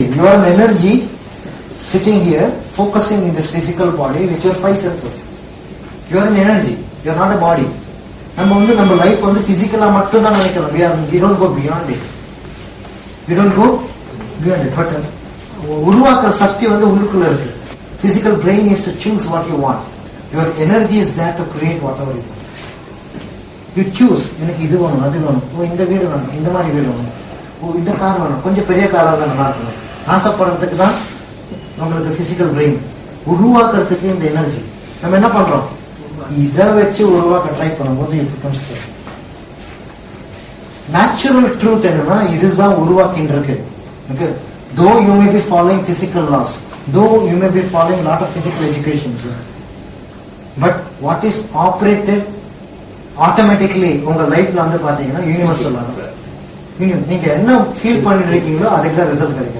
You are an energy sitting here, focusing in this physical body with your five senses. You are an energy. You are not a body. நம்ம life வந்து பிசிக்கலா மட்டும் தான் நினைக்கிறோம். We don't go beyond it. We don't go beyond it. But உருவாக்குற சக்தி வந்து உள்ளுக்குள்ள இருக்கு. Physical brain is to choose what you want. Your energy is there to create whatever you want. You choose. எனக்கு இது வேணும், அது வேணும். இந்த வீடு வேணும், இந்த மாதிரி வீடு வேணும். இந்த கார் வேணும், கொஞ்சம் பெரிய காரா தான் நல்லா இருக்கணும். ஆசைப்படுறதுக்கு தான் நம்மளுக்கு பிசிக்கல் பிரெயின். உருவாக்குறதுக்கு இந்த எனர்ஜி. நம்ம என்ன பண்றோம்? இதை வச்சு உருவாக்க ட்ரை பண்ணும்போது it becomes possible. Natural truth என்னன்னா இதுதான் உருவாக்கின்னு இருக்கு. Okay? Though you may be following physical laws, though you may be following lot of physical education, but what is operated automatically உங்க லைஃப்ல வந்து பாத்தீங்கன்னா யூனிவர்சல். நீங்க என்ன ஃபீல் பண்ணிட்டு இருக்கீங்களோ அதுக்கு தான் ரிசல்ட் கிடைக்கும்.